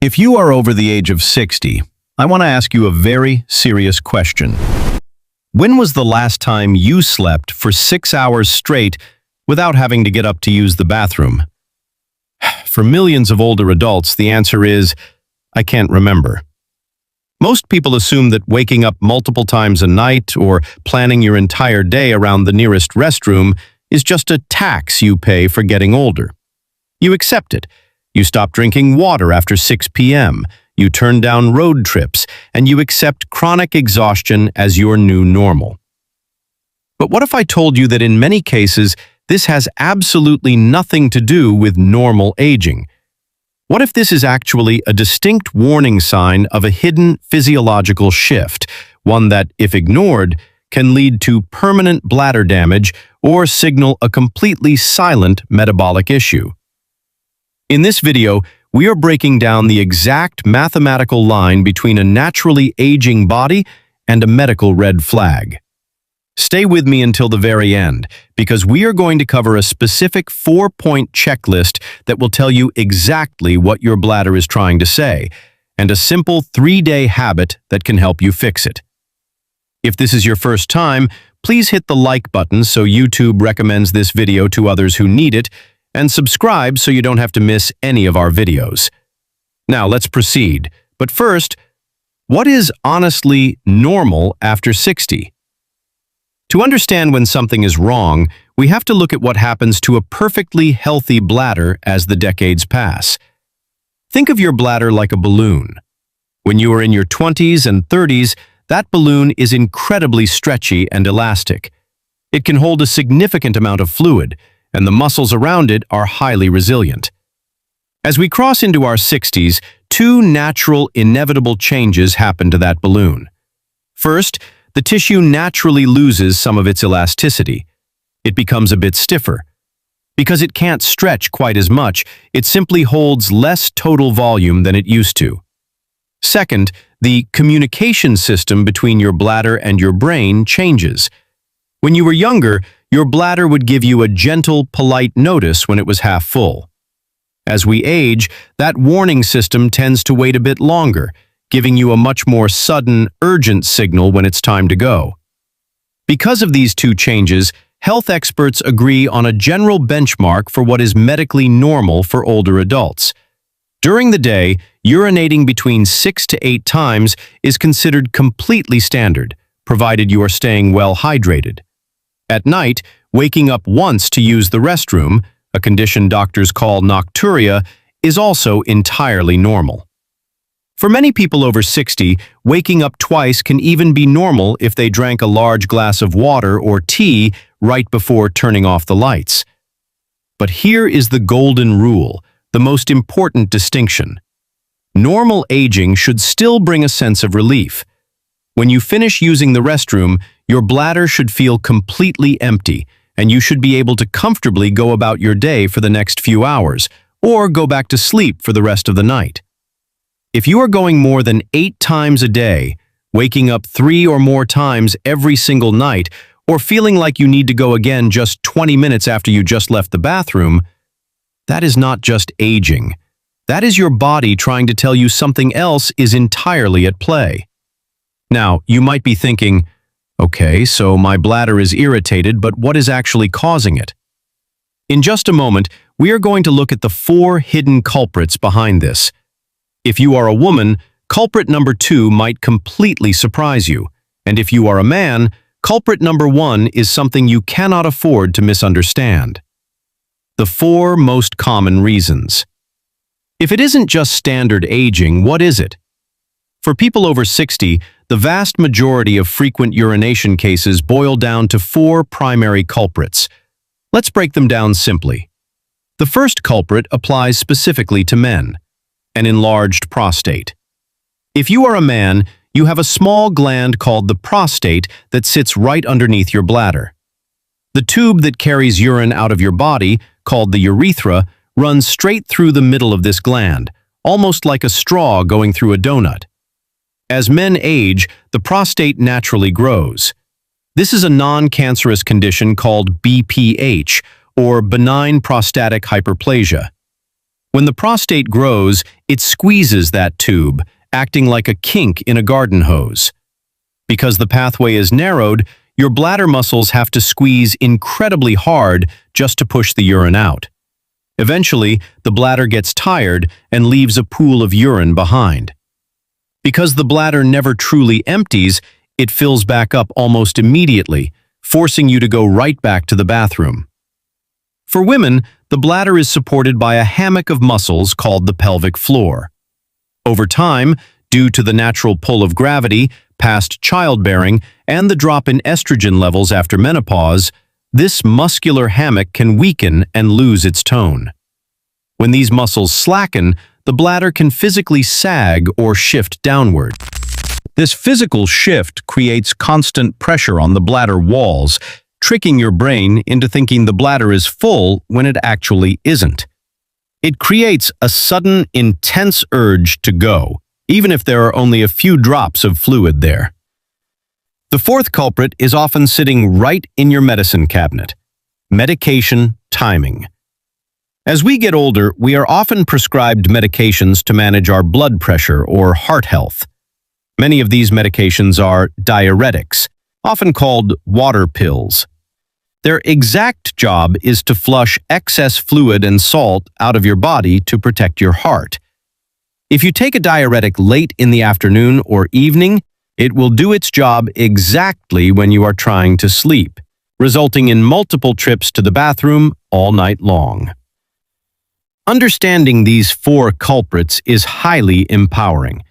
If you are over the age of 60, I want to ask you a very serious question. When was the last time you slept for 6 hours straight without having to get up to use the bathroom? For millions of older adults, the answer is, I can't remember. Most people assume that waking up multiple times a night or planning your entire day around the nearest restroom is just a tax you pay for getting older. You accept it. You stop drinking water after 6 p.m., you turn down road trips, and you accept chronic exhaustion as your new normal. But what if I told you that in many cases, this has absolutely nothing to do with normal aging? What if this is actually a distinct warning sign of a hidden physiological shift, one that, if ignored, can lead to permanent bladder damage or signal a completely silent metabolic issue? In this video, we are breaking down the exact mathematical line between a naturally aging body and a medical red flag. Stay with me until the very end, because we are going to cover a specific 4-point checklist that will tell you exactly what your bladder is trying to say, and a simple 3-day habit that can help you fix it. If this is your first time, please hit the like button so YouTube recommends this video to others who need it, and subscribe so you don't have to miss any of our videos. Now let's proceed. But first, what is honestly normal after 60? To understand when something is wrong, we have to look at what happens to a perfectly healthy bladder as the decades pass. Think of your bladder like a balloon. When you are in your 20s and 30s, that balloon is incredibly stretchy and elastic. It can hold a significant amount of fluid, and the muscles around it are highly resilient. As we cross into our 60s, two natural, inevitable changes happen to that balloon. First, the tissue naturally loses some of its elasticity. It becomes a bit stiffer. Because it can't stretch quite as much, it simply holds less total volume than it used to. Second, the communication system between your bladder and your brain changes. When you were younger, your bladder would give you a gentle, polite notice when it was half full. As we age, that warning system tends to wait a bit longer, giving you a much more sudden, urgent signal when it's time to go. Because of these two changes, health experts agree on a general benchmark for what is medically normal for older adults. During the day, urinating between 6 to 8 times is considered completely standard, provided you are staying well hydrated. At night, waking up once to use the restroom, a condition doctors call nocturia, is also entirely normal. For many people over 60, waking up twice can even be normal if they drank a large glass of water or tea right before turning off the lights. But here is the golden rule, the most important distinction. Normal aging should still bring a sense of relief. When you finish using the restroom, your bladder should feel completely empty, and you should be able to comfortably go about your day for the next few hours, or go back to sleep for the rest of the night. If you are going more than 8 times a day, waking up 3 or more times every single night, or feeling like you need to go again just 20 minutes after you just left the bathroom, that is not just aging. That is your body trying to tell you something else is entirely at play. Now, you might be thinking, okay, so my bladder is irritated, but what is actually causing it? In just a moment, we are going to look at the 4 hidden culprits behind this. If you are a woman, culprit number 2 might completely surprise you. And if you are a man, culprit number 1 is something you cannot afford to misunderstand. The 4 most common reasons. If it isn't just standard aging, what is it? For people over 60, the vast majority of frequent urination cases boil down to 4 primary culprits. Let's break them down simply. The first culprit applies specifically to men: an enlarged prostate. If you are a man, you have a small gland called the prostate that sits right underneath your bladder. The tube that carries urine out of your body, called the urethra, runs straight through the middle of this gland, almost like a straw going through a donut. As men age, the prostate naturally grows. This is a non-cancerous condition called BPH, or benign prostatic hyperplasia. When the prostate grows, it squeezes that tube, acting like a kink in a garden hose. Because the pathway is narrowed, your bladder muscles have to squeeze incredibly hard just to push the urine out. Eventually, the bladder gets tired and leaves a pool of urine behind. Because the bladder never truly empties, it fills back up almost immediately, forcing you to go right back to the bathroom. For women, the bladder is supported by a hammock of muscles called the pelvic floor. Over time, due to the natural pull of gravity, past childbearing, and the drop in estrogen levels after menopause, this muscular hammock can weaken and lose its tone. When these muscles slacken, the bladder can physically sag or shift downward. This physical shift creates constant pressure on the bladder walls, tricking your brain into thinking the bladder is full when it actually isn't. It creates a sudden, intense urge to go, even if there are only a few drops of fluid there. The fourth culprit is often sitting right in your medicine cabinet: medication timing. As we get older, we are often prescribed medications to manage our blood pressure or heart health. Many of these medications are diuretics, often called water pills. Their exact job is to flush excess fluid and salt out of your body to protect your heart. If you take a diuretic late in the afternoon or evening, it will do its job exactly when you are trying to sleep, resulting in multiple trips to the bathroom all night long. Understanding these four culprits is highly empowering.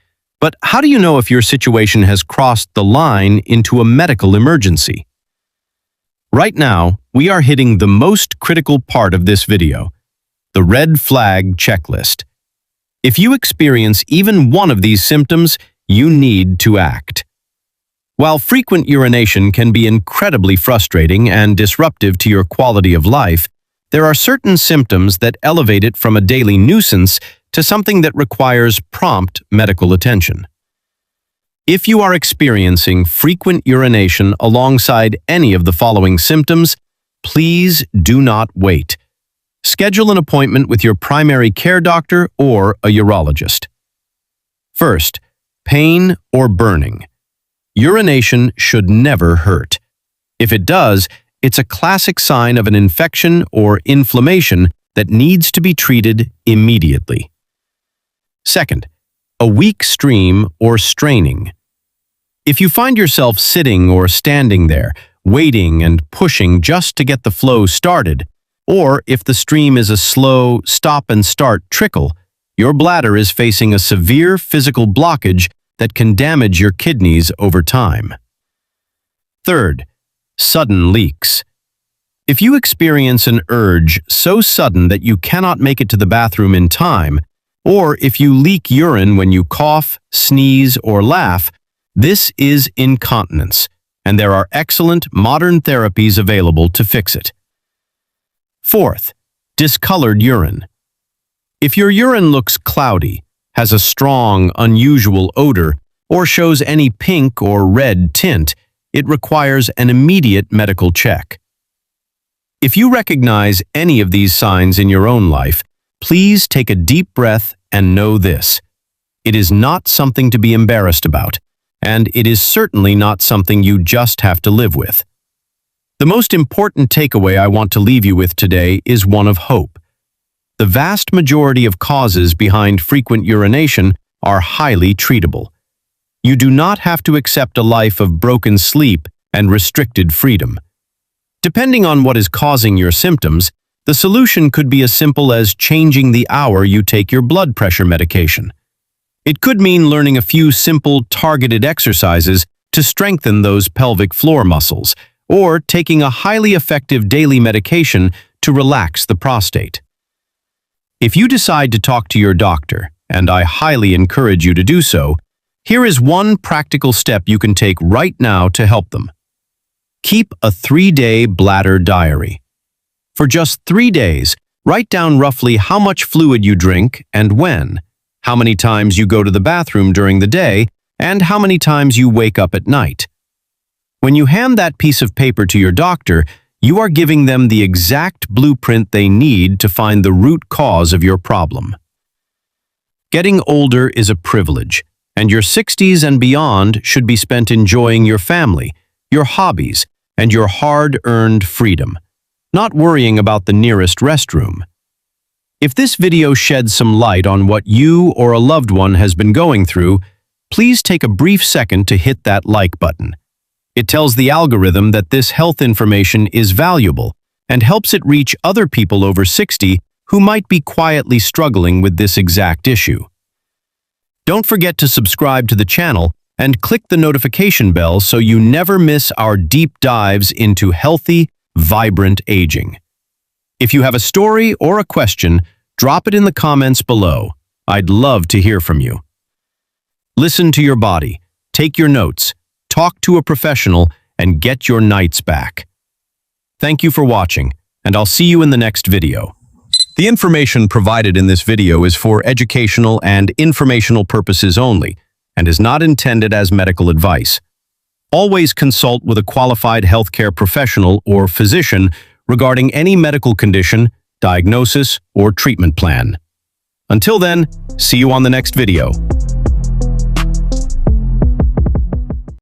But how do you know if your situation has crossed the line into a medical emergency? Right now, we are hitting the most critical part of this video: the red flag checklist. If you experience even one of these symptoms, you need to act. While frequent urination can be incredibly frustrating and disruptive to your quality of life, there are certain symptoms that elevate it from a daily nuisance to something that requires prompt medical attention. If you are experiencing frequent urination alongside any of the following symptoms, please do not wait. Schedule an appointment with your primary care doctor or a urologist. First, pain or burning. Urination should never hurt. If it does, it's a classic sign of an infection or inflammation that needs to be treated immediately. Second, a weak stream or straining. If you find yourself sitting or standing there, waiting and pushing just to get the flow started, or if the stream is a slow stop-and-start trickle, your bladder is facing a severe physical blockage that can damage your kidneys over time. Third, sudden leaks. If you experience an urge so sudden that you cannot make it to the bathroom in time, or if you leak urine when you cough, sneeze, or laugh, this is incontinence, and there are excellent modern therapies available to fix it. Fourth, discolored urine. If your urine looks cloudy, has a strong, unusual odor, or shows any pink or red tint, it requires an immediate medical check. If you recognize any of these signs in your own life, please take a deep breath and know this: it is not something to be embarrassed about, and it is certainly not something you just have to live with. The most important takeaway I want to leave you with today is one of hope. The vast majority of causes behind frequent urination are highly treatable. You do not have to accept a life of broken sleep and restricted freedom. Depending on what is causing your symptoms, the solution could be as simple as changing the hour you take your blood pressure medication. It could mean learning a few simple, targeted exercises to strengthen those pelvic floor muscles, or taking a highly effective daily medication to relax the prostate. If you decide to talk to your doctor, and I highly encourage you to do so, here is one practical step you can take right now to help them. Keep a 3-day bladder diary. For just 3 days, write down roughly how much fluid you drink and when, how many times you go to the bathroom during the day, and how many times you wake up at night. When you hand that piece of paper to your doctor, you are giving them the exact blueprint they need to find the root cause of your problem. Getting older is a privilege, and your 60s and beyond should be spent enjoying your family, your hobbies, and your hard-earned freedom, not worrying about the nearest restroom. If this video sheds some light on what you or a loved one has been going through, please take a brief second to hit that like button. It tells the algorithm that this health information is valuable and helps it reach other people over 60 who might be quietly struggling with this exact issue. Don't forget to subscribe to the channel and click the notification bell so you never miss our deep dives into healthy, vibrant aging. If you have a story or a question, drop it in the comments below. I'd love to hear from you. Listen to your body, take your notes, talk to a professional, and get your nights back. Thank you for watching, and I'll see you in the next video. The information provided in this video is for educational and informational purposes only, and is not intended as medical advice. Always consult with a qualified healthcare professional or physician regarding any medical condition, diagnosis, or treatment plan. Until then, see you on the next video.